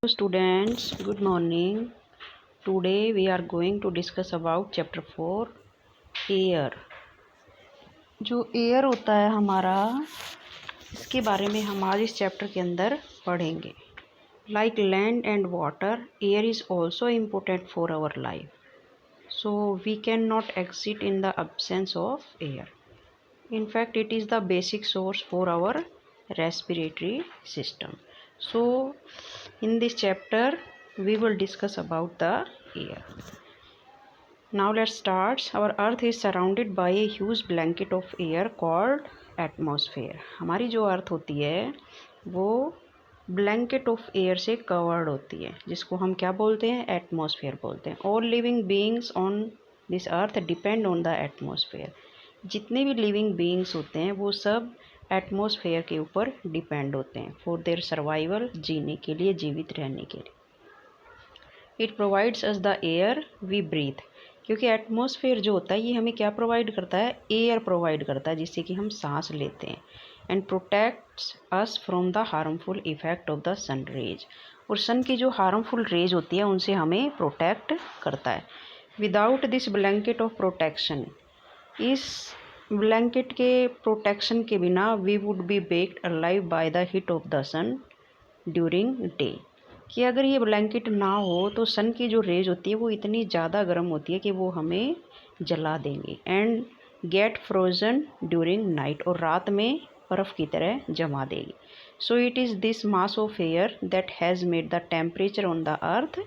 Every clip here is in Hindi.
Students, good morning. Today we are going to discuss about chapter 4 air. जो एयर होता है हमारा, इसके बारे में हम आज इस चैप्टर के अंदर पढ़ेंगे. Like land and water, air is also important for our life. So we cannot exist in the absence of air. In fact, it is the basic source for our respiratory system. So in this chapter we will discuss about the air. Now let's start. Our earth is surrounded by a huge blanket of air called atmosphere. हमारी जो अर्थ होती है वो ब्लैंकेट ऑफ एयर से कवर्ड होती है, जिसको हम क्या बोलते हैं, एटमॉस्फेयर बोलते हैं. All living beings on this earth depend on the atmosphere. जितने भी लिविंग बीइंग्स होते हैं वो सब एटमॉस्फेयर के ऊपर डिपेंड होते हैं फॉर देयर सर्वाइवल, जीने के लिए, जीवित रहने के लिए. It provides us the air we breathe. क्योंकि एटमॉस्फेयर जो होता है ये हमें क्या प्रोवाइड करता है, एयर प्रोवाइड करता है, जिससे कि हम सांस लेते हैं. And protects us from the harmful effect of the sun rays. और सन की जो हार्मफुल रेज होती है उनसे हमें प्रोटेक्ट करता है. Without this blanket of protection, इस ब्लैंकेट के प्रोटेक्शन के बिना we would be baked alive by the heat of the sun during day. कि अगर ये ब्लैंकेट ना हो तो सन की जो रेज होती है वो इतनी ज़्यादा गर्म होती है कि वो हमें जला देंगे. And get frozen during night. और रात में बर्फ़ की तरह जमा देगी. So it is this mass of air that has made the temperature on the earth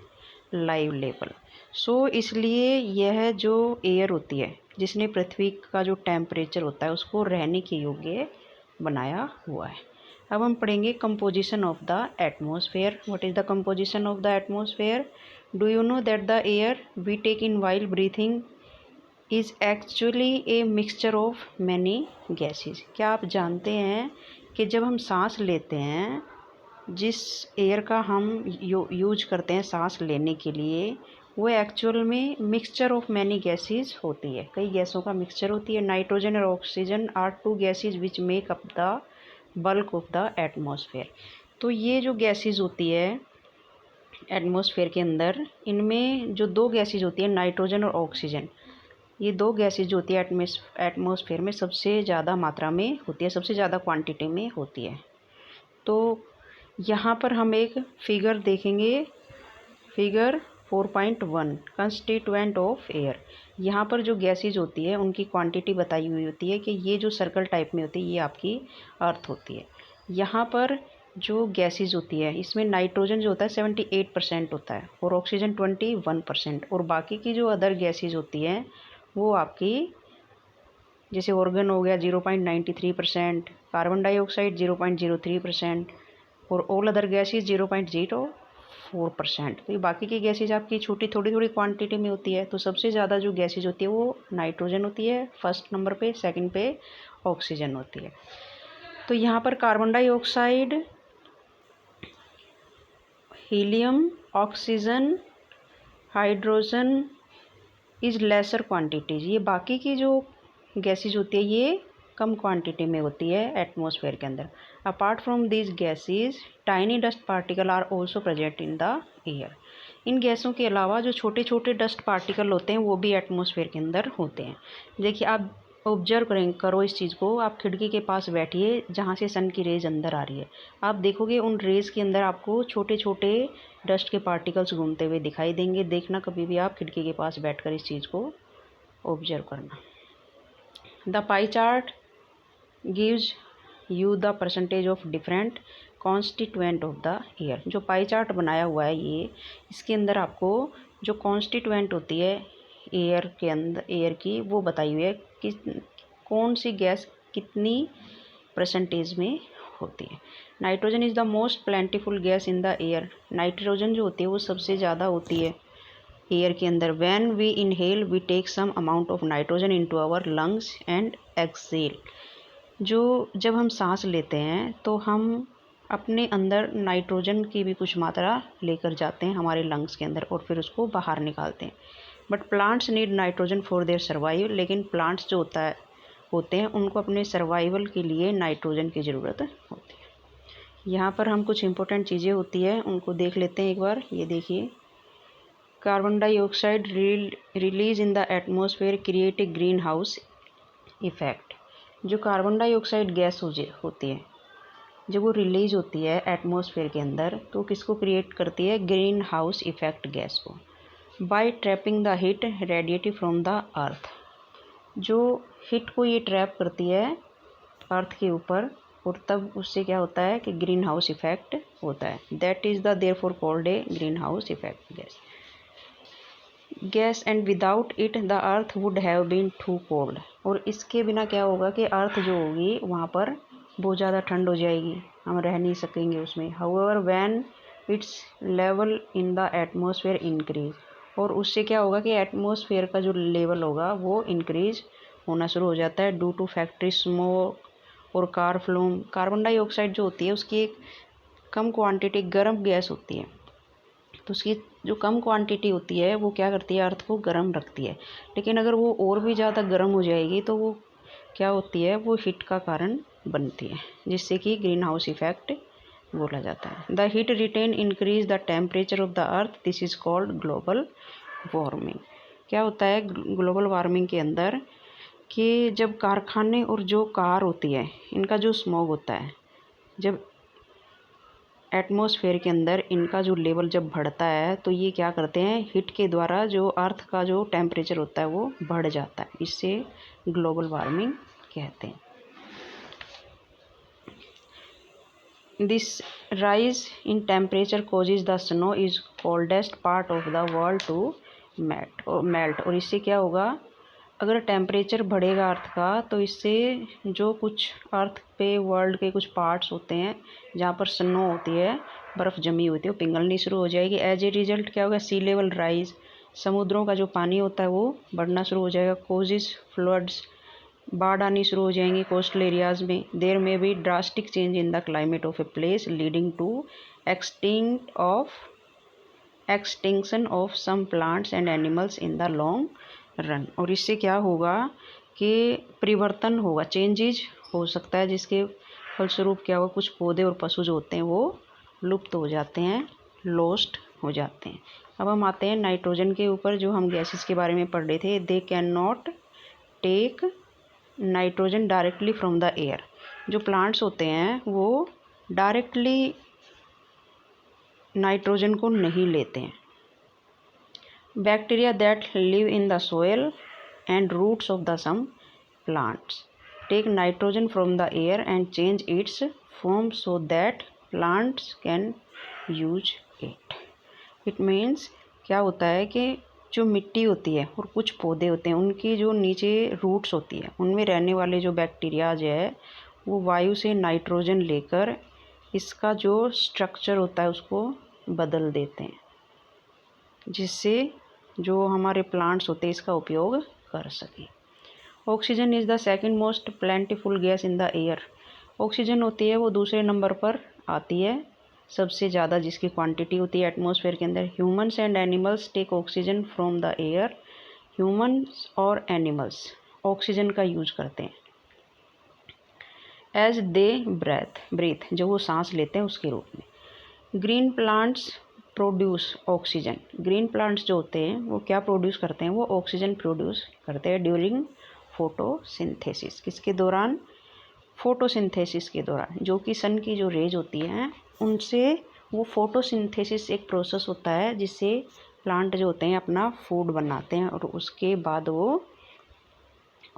live level. सो इसलिए यह जो एयर होती है जिसने पृथ्वी का जो टेम्परेचर होता है उसको रहने के योग्य बनाया हुआ है. अब हम पढ़ेंगे composition of the atmosphere. What is the composition of the atmosphere? Do you know that the air we take in while breathing is actually a mixture of many gases. क्या आप जानते हैं कि जब हम सांस लेते हैं, जिस एयर का हम यूज करते हैं सांस लेने के लिए, वो एक्चुअल में मिक्सचर ऑफ मैनी गैसेज होती है, कई गैसों का मिक्सचर होती है. नाइट्रोजन और oxygen are two gases which make up the bulk of the atmosphere. तो ये जो गैसेज होती है एटमॉस्फेयर के अंदर, इनमें जो दो गैसेज होती है नाइट्रोजन और ऑक्सीजन, ये दो गैसेज जो होती है एटमॉस्फेयर में सबसे ज़्यादा मात्रा में होती है, सबसे ज़्यादा क्वांटिटी में होती है. तो यहाँ पर हम एक फिगर देखेंगे, फिगर 4.1 कंस्टिट्यूएंट ऑफ एयर. यहाँ पर जो गैसेज होती है उनकी क्वांटिटी बताई हुई होती है कि ये जो सर्कल टाइप में होती है ये आपकी अर्थ होती है. यहाँ पर जो गैसेज होती है इसमें नाइट्रोजन जो होता है 78% होता है और ऑक्सीजन 21%. और बाकी की जो अदर गैसेज होती हैं वो आपकी, जैसे ऑर्गन हो गया 0.93%, कार्बन डाइऑक्साइड 0.03% और ऑल अदर गैसेज 0.04%. तो ये बाकी की गैसेज आपकी छोटी थोड़ी थोड़ी क्वांटिटी में होती है. तो सबसे ज़्यादा जो गैसेज होती है वो नाइट्रोजन होती है फर्स्ट नंबर पे, सेकंड पे ऑक्सीजन होती है. तो यहाँ पर carbon dioxide, helium, oxygen, hydrogen is laser quantities. ये बाकी की जो गैसेज होती है ये कम क्वांटिटी में होती है एटमॉस्फेयर के अंदर. Apart from these gases tiny dust particle are also present in the air. इन गैसों के अलावा जो छोटे छोटे डस्ट पार्टिकल होते हैं वो भी एटमॉस्फेयर के अंदर होते हैं. देखिए, आप ऑब्जर्व करो इस चीज़ को. आप खिड़की के पास बैठिए जहाँ से सन की रेज अंदर आ रही है. आप देखोगे उन रेज के अंदर आपको छोटे छोटे डस्ट के पार्टिकल्स घूमते हुए दिखाई देंगे. देखना कभी भी आप खिड़की के पास बैठकर इस चीज़ को ऑब्जर्व करना. The pie chart gives you the percentage of different constituent of the air. जो पाई चार्ट बनाया हुआ है ये, इसके अंदर आपको जो कॉन्स्टिट्यूएंट होती है एयर के अंदर, एयर की, वो बताई हुई है कि कौन सी गैस कितनी परसेंटेज में होती है. Nitrogen is the most plentiful gas in the air. Nitrogen जो होती है वो सबसे ज़्यादा होती है एयर के अंदर. When we inhale we take some amount of nitrogen into our lungs and exhale. जब हम सांस लेते हैं तो हम अपने अंदर नाइट्रोजन की भी कुछ मात्रा लेकर जाते हैं हमारे लंग्स के अंदर और फिर उसको बाहर निकालते हैं. But plants need nitrogen for their survival. लेकिन प्लांट्स जो होते हैं उनको अपने सर्वाइवल के लिए नाइट्रोजन की ज़रूरत होती है. यहाँ पर हम कुछ इम्पोर्टेंट चीज़ें होती है उनको देख लेते हैं एक बार। ये देखिए, carbon dioxide release in the atmosphere create a greenhouse effect. जो कार्बन डाइऑक्साइड गैस होती है, जब वो रिलीज होती है एटमॉस्फेयर के अंदर, तो किसको क्रिएट करती है? ग्रीन हाउस इफेक्ट गैस को। By trapping the heat radiative from the earth. जो हीट को ये ट्रैप करती है अर्थ के ऊपर, और तब उससे क्या होता है कि ग्रीन हाउस इफेक्ट होता है। That is the therefore called a greenhouse effect gas and without it the earth would have been too cold. और इसके बिना क्या होगा कि अर्थ जो होगी वहाँ पर बहुत ज़्यादा ठंड हो जाएगी, हम रह नहीं सकेंगे उसमें। However when it's level in the atmosphere increase, और उससे क्या होगा कि एटमॉस्फेयर का जो लेवल होगा वो इंक्रीज होना शुरू हो जाता है ड्यू टू फैक्ट्री स्मोक और कार फ्लूम। कार्बन डाइऑक्साइड जो होती है उसकी एक कम क्वांटिटी गर्म गैस होती है, तो उसकी जो कम क्वांटिटी होती है वो क्या करती है? अर्थ को गर्म रखती है। लेकिन अगर वो और भी ज़्यादा गर्म हो जाएगी तो वो क्या होती है? वो हीट का कारण बनती है, जिससे कि ग्रीन हाउस इफेक्ट बोला जाता है। The heat retain increase the temperature of the earth, this is called global warming. क्या होता है ग्लोबल वार्मिंग के अंदर? कि जब कारखाने और जो कार होती है इनका जो स्मोक होता है, जब एटमॉस्फेयर के अंदर इनका जो लेवल जब बढ़ता है तो ये क्या करते हैं? हीट के द्वारा जो अर्थ का जो टेम्परेचर होता है वो बढ़ जाता है, इससे ग्लोबल वार्मिंग कहते हैं। This rise in temperature causes the snow is coldest part of the world to melt. और इससे क्या होगा? अगर टेम्परेचर बढ़ेगा अर्थ का, तो इससे जो कुछ अर्थ पे वर्ल्ड के कुछ पार्ट्स होते हैं जहाँ पर स्नो होती है, बर्फ़ जमी होती है, वो पिघलनी शुरू हो जाएगी। एज ए रिजल्ट क्या होगा? सी लेवल राइज, समुद्रों का जो पानी होता है वो बढ़ना शुरू हो जाएगा। कोजिस फ्लड्स, बाढ़ आनी शुरू हो जाएंगी कोस्टल एरियाज़ में। There may be drastic change in the climate of a place leading to extinction of some plants and animals in the long run. और इससे क्या होगा कि परिवर्तन होगा, चेंजेज हो सकता है, जिसके फलस्वरूप क्या होगा? कुछ पौधे और पशु जो होते हैं वो लुप्त हो जाते हैं, लॉस्ट हो जाते हैं। अब हम आते हैं नाइट्रोजन के ऊपर, जो हम गैसेस के बारे में पढ़ रहे थे। They can not take nitrogen directly from the air. जो प्लांट्स होते हैं वो डायरेक्टली नाइट्रोजन को नहीं लेते हैं। Bacteria that live in the soil and roots of the some plants take nitrogen from the air and change its form so that plants can use it. It means क्या होता है कि जो मिट्टी होती है और कुछ पौधे होते हैं, उनकी जो नीचे रूट्स होती है, उनमें रहने वाले जो बैक्टीरियाज है वो वायु से नाइट्रोजन लेकर इसका जो स्ट्रक्चर होता है उसको बदल देते हैं, जिससे जो हमारे प्लांट्स होते हैं इसका उपयोग कर सकें। Oxygen is the second most plentiful gas in the air. Oxygen होती है वो दूसरे नंबर पर आती है सबसे ज़्यादा, जिसकी क्वांटिटी होती है एटमॉस्फेयर के अंदर। Humans and animals take oxygen from the air. Humans और एनिमल्स ऑक्सीजन का यूज करते हैं एज दे ब्रीथ, जो वो सांस लेते हैं उसके रूप में। Green plants produce oxygen. Green plants जो होते हैं वो क्या प्रोड्यूस करते हैं? वो ऑक्सीजन प्रोड्यूस करते हैं ड्यूरिंग फोटोसिंथेसिस। किसके दौरान? फोटोसिंथेसिस के दौरान। जो कि सन की जो रेज होती हैं उनसे वो फोटोसिंथेसिस एक प्रोसेस होता है जिससे प्लांट जो होते हैं अपना फूड बनाते हैं और उसके बाद वो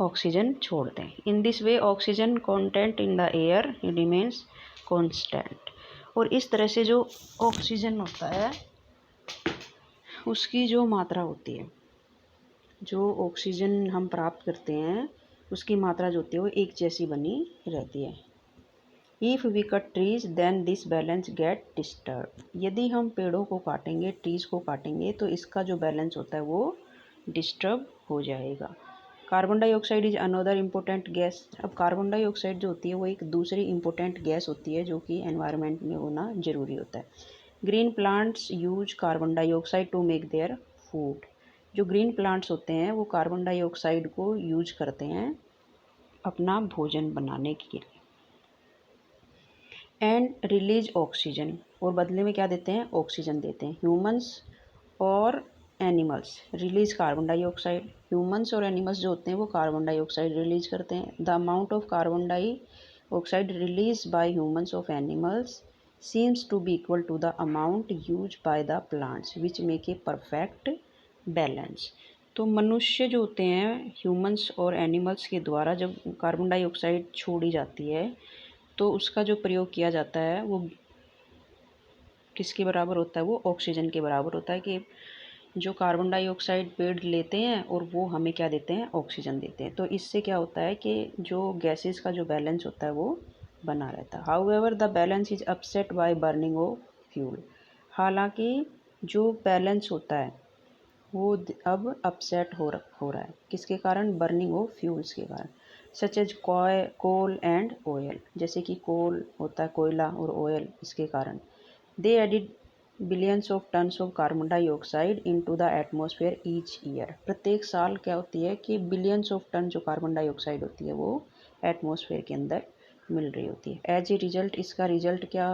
ऑक्सीजन छोड़ते हैं। In this way oxygen content in the air remains constant. और इस तरह से जो ऑक्सीजन होता है उसकी जो मात्रा होती है, जो ऑक्सीजन हम प्राप्त करते हैं उसकी मात्रा जो होती है वो एक जैसी बनी रहती है। If we cut trees then this balance get disturb. यदि हम पेड़ों को काटेंगे, ट्रीज को काटेंगे, तो इसका जो बैलेंस होता है वो डिस्टर्ब हो जाएगा। Carbon dioxide is another important gas. अब कार्बन डाइऑक्साइड जो होती है वो एक दूसरी इम्पोर्टेंट गैस होती है जो कि एनवायरनमेंट में होना ज़रूरी होता है। Green plants use carbon dioxide to make their food. जो ग्रीन प्लांट्स होते हैं वो कार्बन डाइऑक्साइड को यूज करते हैं अपना भोजन बनाने के लिए। एंड रिलीज ऑक्सीजन, और बदले में क्या देते हैं, ऑक्सीजन देते हैं। ह्यूमंस और animals release carbon dioxide, humans और एनिमल्स जो होते हैं वो कार्बन डाइऑक्साइड रिलीज करते हैं। The amount of carbon dioxide release by humans of animals seems to be equal to the amount used by the plants which make a perfect balance। तो मनुष्य जो होते हैं ह्यूमंस और एनिमल्स के द्वारा जब कार्बन डाइऑक्साइड छोड़ी जाती है तो उसका जो प्रयोग किया जाता है वो किसके बराबर होता है, वो ऑक्सीजन के बराबर होता है। कि जो कार्बन डाइऑक्साइड पेड़ लेते हैं और वो हमें क्या देते हैं, ऑक्सीजन देते हैं। तो इससे क्या होता है कि जो गैसेस का जो बैलेंस होता है वो बना रहता है। However the balance is upset by burning of fuel, हालांकि जो बैलेंस होता है वो अब अपसेट हो रहा है, किसके कारण, बर्निंग ऑफ फ्यूल्स के कारण। Such as coal and oil, जैसे कि कोल होता है कोयला और ऑयल, इसके कारण। They added billions of tons of carbon dioxide into the atmosphere each year, प्रत्येक साल क्या होती है कि बिलियंस ऑफ टन जो कार्बन डाइऑक्साइड होती है वो एटमॉस्फेयर के अंदर मिल रही होती है। एज ए रिजल्ट, इसका रिजल्ट क्या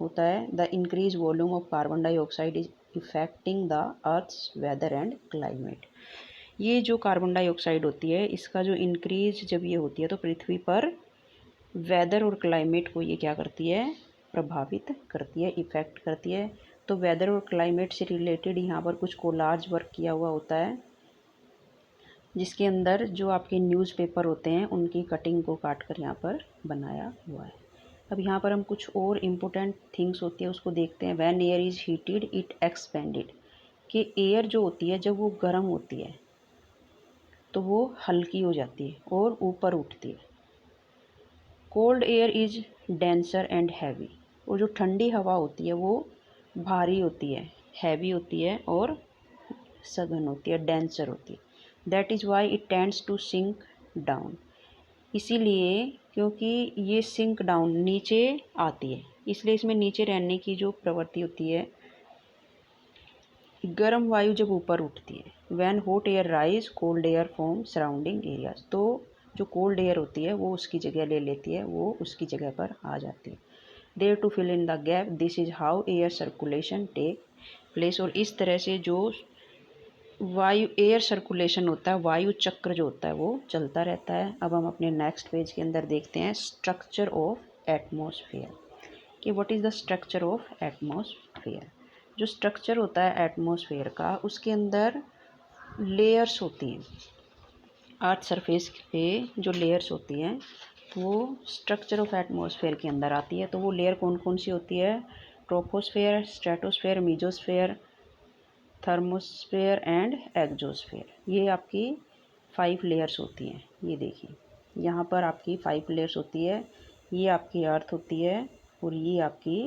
होता है, the increase volume of carbon dioxide is affecting the earth's weather and climate. ये जो कार्बन डाइऑक्साइड होती है इसका जो इंक्रीज जब ये होती है तो पृथ्वी पर वेदर और क्लाइमेट को ये क्या करती है, प्रभावित करती है, इफ़ेक्ट करती है। तो वेदर और क्लाइमेट से रिलेटेड यहाँ पर कुछ कोलाज वर्क किया हुआ होता है जिसके अंदर जो आपके न्यूज़पेपर होते हैं उनकी कटिंग को काट कर यहाँ पर बनाया हुआ है। अब यहाँ पर हम कुछ और इम्पोर्टेंट थिंग्स होती है उसको देखते हैं। When air is heated it expanded, कि एयर जो होती है जब वो गर्म होती है तो वो हल्की हो जाती है और ऊपर उठती है। Cold air is denser and heavy, और जो ठंडी हवा होती है वो भारी होती है, हैवी होती है और सघन होती है, डेंसर होती है। That is why it tends to sink down, इसीलिए क्योंकि ये सिंक डाउन नीचे आती है, इसलिए इसमें नीचे रहने की जो प्रवृत्ति होती है। गर्म वायु जब ऊपर उठती है, when hot air rise cold air from surrounding areas, तो जो कोल्ड एयर होती है वो उसकी जगह ले लेती है, वो उसकी जगह पर आ जाती है। There to fill in the gap, this is how air circulation take place, और इस तरह से जो वायु एयर सर्कुलेशन होता है, वायु चक्र जो होता है वो चलता रहता है। अब हम अपने नेक्स्ट पेज के अंदर देखते हैं स्ट्रक्चर ऑफ एटमॉस्फेयर, कि what is the structure of atmosphere. जो स्ट्रक्चर होता है एटमॉस्फेयर का उसके अंदर लेयर्स होती हैं, अर्थ सरफेस पे जो लेयर्स होती हैं वो स्ट्रक्चर ऑफ एटमॉस्फेयर के अंदर आती है। तो वो लेयर कौन कौन सी होती है, troposphere, stratosphere, mesosphere, thermosphere and exosphere, ये आपकी 5 लेयर्स होती हैं। ये देखिए यहाँ पर आपकी 5 लेयर्स होती है। ये आपकी अर्थ होती है और ये आपकी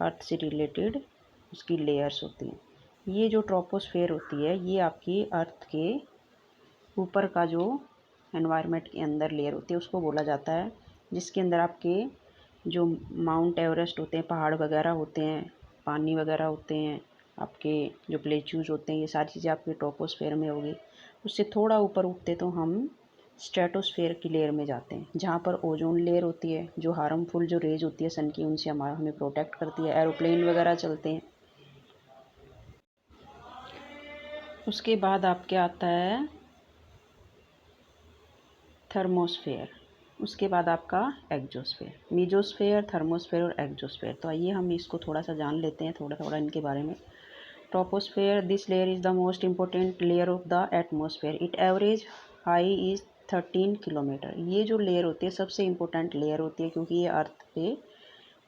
अर्थ से रिलेटेड उसकी लेयर्स होती हैं। ये जो ट्रोपोस्फेयर होती है ये आपकी अर्थ के ऊपर का जो एनवायरनमेंट के अंदर लेयर होती है उसको बोला जाता है, जिसके अंदर आपके जो माउंट एवरेस्ट होते हैं, पहाड़ वगैरह होते हैं, पानी वगैरह होते हैं, आपके जो प्लेट्यूज होते हैं, ये सारी चीज़ें आपके ट्रोपोस्फेयर में होगी। उससे थोड़ा ऊपर उठते तो हम स्ट्रेटोस्फेयर की लेयर में जाते हैं, जहाँ पर ओजोन लेयर होती है, जो हार्मफुल जो रेज होती है सन की उनसे हमें प्रोटेक्ट करती है। एरोप्लेन वगैरह चलते हैं। उसके बाद आपके आता है थर्मोस्फेयर, उसके बाद आपका एक्सोस्फेयर, मीजोस्फेयर, थर्मोस्फेयर और एक्सोस्फेयर। तो आइए हम इसको थोड़ा सा जान लेते हैं, थोड़ा थोड़ा इनके बारे में। Troposphere, this layer is the most important layer of the atmosphere, it average high is 13 kilometre. ये जो लेयर होती है सबसे इम्पोर्टेंट लेयर होती है क्योंकि ये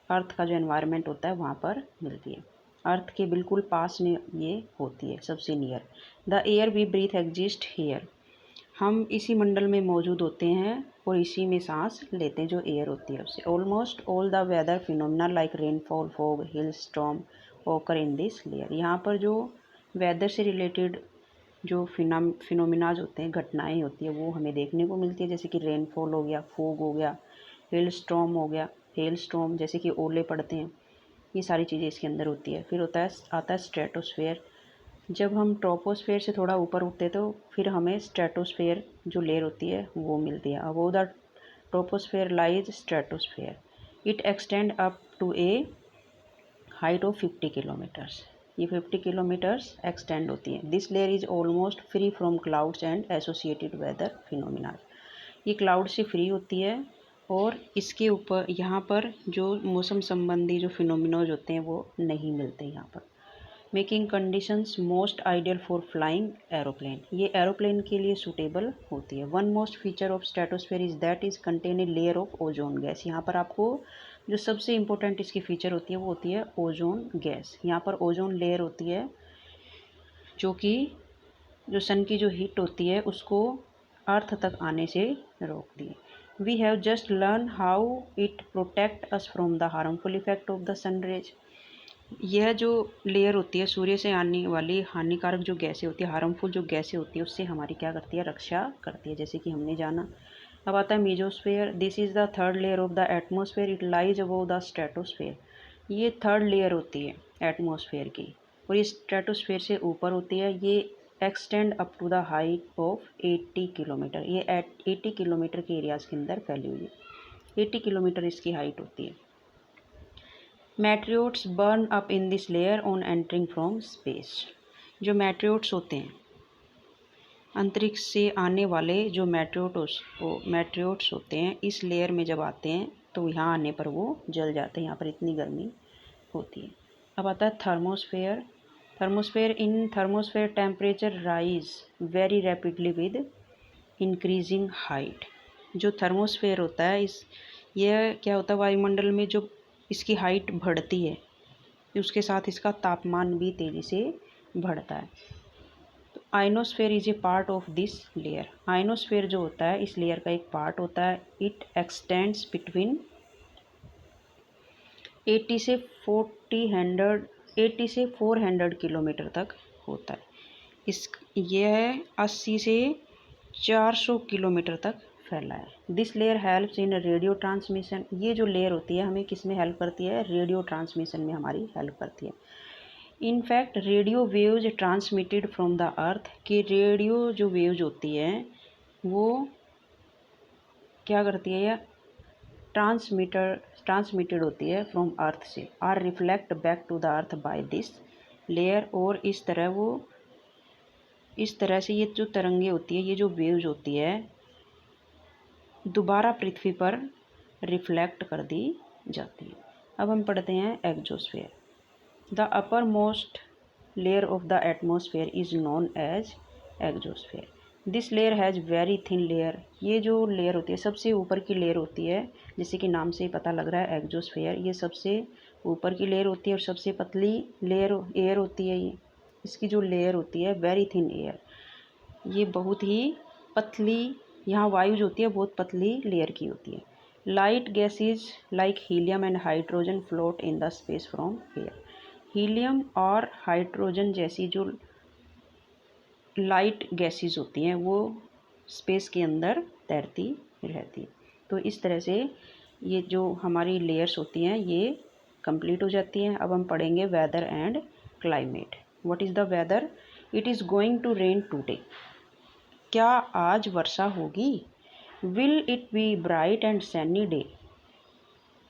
अर्थ का जो एनवायरनमेंट होता है वहाँ पर मिलती है। अर्थ के बिल्कुल पास में ये होती है, सबसे near. The air we breathe exist here, हम इसी मंडल में मौजूद होते हैं और इसी में सांस लेते हैं, जो एयर होती है उससे। Almost all the weather phenomena like rainfall, fog, hailstorm occur in this layer, यहाँ पर जो वेदर से रिलेटेड जो फिनोमिनाज होते हैं, घटनाएं होती है वो हमें देखने को मिलती है, जैसे कि रेनफॉल हो गया, फॉग हो गया, हिल स्टॉर्म हो गया, हेल स्टॉर्म जैसे कि ओले पड़ते हैं, ये सारी चीज़ें इसके अंदर होती है। फिर आता है स्ट्रेटोस्फेयर, जब हम ट्रोपोस्फेयर से थोड़ा ऊपर उठते तो फिर हमें स्ट्रेटोस्फेयर जो लेयर होती है वो मिलती है। Above the troposphere lies stratosphere, it extend up to a height of 50 kilometres. ये 50 किलोमीटर्स एक्सटेंड होती है। This layer is almost free from clouds and associated weather phenomena. ये क्लाउड से फ्री होती है और इसके ऊपर यहाँ पर जो मौसम संबंधी जो फिनोमिनोज होते हैं वो नहीं मिलते यहाँ पर। Making conditions most ideal for flying aeroplane. ये एरोप्लेन के लिए सूटेबल होती है। One most feature of stratosphere is that is contain a layer of ozone gas. यहाँ पर आपको जो सबसे इम्पोर्टेंट इसकी फीचर होती है वो होती है ओजोन गैस। यहाँ पर ओजोन लेयर होती है जो कि जो सन की जो हीट होती है उसको अर्थ तक आने से रोकती है। We have just learn how it protect us from the harmful effect of the sun rays. यह जो लेयर होती है सूर्य से आने वाली हानिकारक जो गैसें होती है, हार्मफुल जो गैसें होती है, उससे हमारी क्या करती है, रक्षा करती है, जैसे कि हमने जाना। अब आता है mesosphere. This is the third layer of the atmosphere. It lies above the stratosphere. ये थर्ड लेयर होती है एटमॉस्फेयर की और ये स्ट्रेटोस्फेयर से ऊपर होती है। ये extend up to the height of 80 kilometre. ये 80 किलोमीटर के एरियाज़ के अंदर फैली हुई है। 80 किलोमीटर इसकी हाइट होती है। Meteorites burn up in this layer on entering from space. जो मैट्रियोट्स होते हैं, अंतरिक्ष से आने वाले जो मैट्रियोट्स होते हैं, इस लेयर में जब आते हैं तो यहाँ आने पर वो जल जाते हैं। यहाँ पर इतनी गर्मी होती है। अब आता है thermosphere. In thermosphere temperature rise very rapidly with increasing height. जो थर्मोस्फेयर होता है यह क्या होता है, वायुमंडल में जो इसकी हाइट बढ़ती है उसके साथ इसका तापमान भी तेज़ी से बढ़ता है। तो ionosphere is a part of this layer. Ionosphere जो होता है इस लेयर का एक पार्ट होता है। इट एक्सटेंड्स बिटवीन 80 से 400 किलोमीटर तक होता है। यह 80 से 400 किलोमीटर तक फैला है। This layer helps in radio transmission. ये जो लेयर होती है हमें किस में हेल्प करती है, रेडियो ट्रांसमिशन में हमारी हेल्प करती है। In fact radio waves transmitted from the अर्थ, कि रेडियो जो वेव्स होती है वो क्या करती है, या ट्रांसमिटेड होती है फ्रॉम अर्थ से, are reflect back to the earth by this layer. और इस तरह से ये जो तरंगे होती है, ये जो वेव्स होती है, दोबारा पृथ्वी पर रिफ्लेक्ट कर दी जाती है। अब हम पढ़ते हैं exosphere. The uppermost layer of the atmosphere is known as exosphere. This layer has very thin layer. ये जो लेयर होती है सबसे ऊपर की लेयर होती है, जैसे कि नाम से ही पता लग रहा है एग्जोस्फेयर, ये सबसे ऊपर की लेयर होती है और सबसे पतली लेयर एयर होती है। ये इसकी जो लेयर होती है वेरी थिन एयर, ये बहुत ही पतली, यहाँ वायु जो होती है बहुत पतली लेयर की होती है। Light gases like helium and hydrogen float in the space from air. Helium और हाइड्रोजन जैसी जो लाइट गैसेज होती हैं वो स्पेस के अंदर तैरती रहती है। तो इस तरह से ये जो हमारी लेयर्स होती हैं ये कंप्लीट हो जाती हैं। अब हम पढ़ेंगे weather and climate. What is the weather? It is going to rain today. क्या आज वर्षा होगी? Will it be bright and sunny day?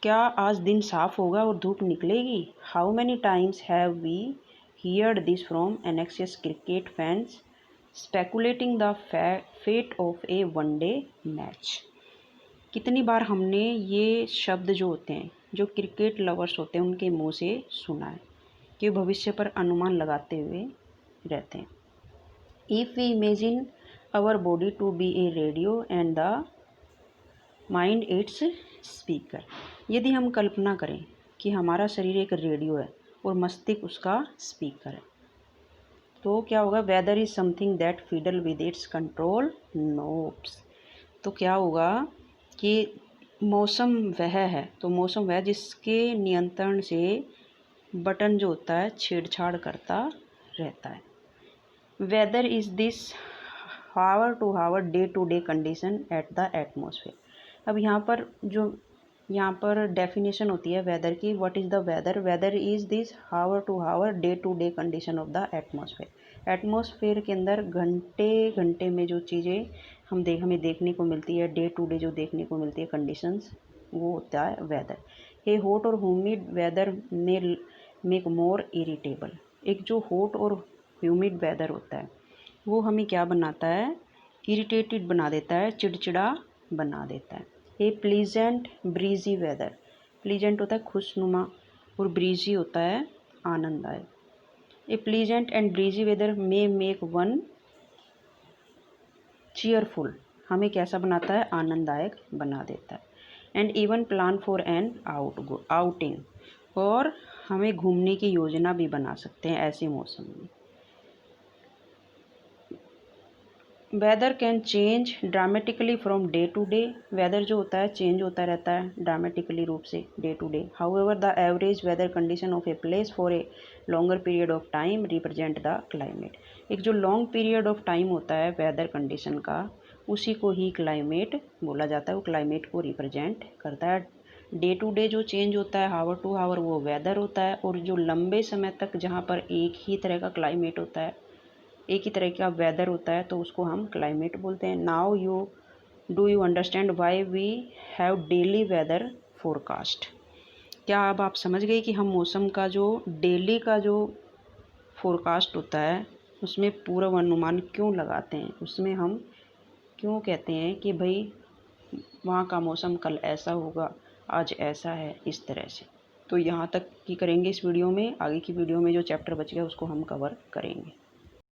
क्या आज दिन साफ होगा और धूप निकलेगी? How many times have we heard this from anxious cricket fans speculating the fate of a one day match. कितनी बार हमने ये शब्द जो होते हैं, जो क्रिकेट लवर्स होते हैं, उनके मुंह से सुना है कि भविष्य पर अनुमान लगाते हुए रहते हैं। If we imagine our body to be a radio and the mind its speaker. यदि हम कल्पना करें कि हमारा शरीर एक रेडियो है और मस्तिष्क उसका स्पीकर है, तो क्या होगा? Weather is something that fiddle with its control knobs. तो क्या होगा कि मौसम वह है, तो मौसम वह जिसके नियंत्रण से बटन जो होता है छेड़छाड़ करता रहता है। Weather is this hour to hour day to day condition at the atmosphere. अब यहाँ पर डेफिनेशन होती है वेदर की। What is the weather? Weather is this hour to hour day to day condition of the atmosphere. Atmosphere के अंदर घंटे घंटे में जो चीज़ें हमें देखने को मिलती है, डे टू डे जो देखने को मिलती है कंडीशंस, वो होता है वेदर। ए हॉट और ह्यूमिड वेदर में मेक मोर इरिटेबल। एक जो हॉट और ह्यूमिड वेदर होता है वो हमें क्या बनाता है, इरिटेटेड बना देता है, चिड़चिड़ा बना देता है। A pleasant breezy weather, pleasant होता है खुशनुमा और ब्रीजी होता है आनंददायक। A pleasant and breezy weather may make one cheerful, हमें कैसा बनाता है, आनंददायक बना देता है। And even plan for an outing, और हमें घूमने की योजना भी बना सकते हैं ऐसे मौसम में। Weather can change dramatically from day to day, weather जो होता है चेंज होता रहता है ड्रामेटिकली रूप से day to day. However the average weather condition of a place for a longer period of time represent the climate. एक जो लॉन्ग पीरियड ऑफ टाइम होता है वेदर कंडीशन का, उसी को ही क्लाइमेट बोला जाता है, वो क्लाइमेट को रिप्रेजेंट करता है। डे टू डे जो चेंज होता है हावर टू हावर वो वेदर होता है, और जो लंबे समय तक जहाँ पर एक ही तरह का क्लाइमेट होता है, एक ही तरह का वेदर होता है, तो उसको हम क्लाइमेट बोलते हैं। Now do you understand why we have daily weather forecast. क्या अब आप समझ गए कि हम मौसम का जो डेली का जो फोरकास्ट होता है उसमें पूर्वानुमान क्यों लगाते हैं, उसमें हम क्यों कहते हैं कि भाई वहाँ का मौसम कल ऐसा होगा, आज ऐसा है, इस तरह से। तो यहाँ तक की करेंगे इस वीडियो में, आगे की वीडियो में जो चैप्टर बच गया उसको हम कवर करेंगे।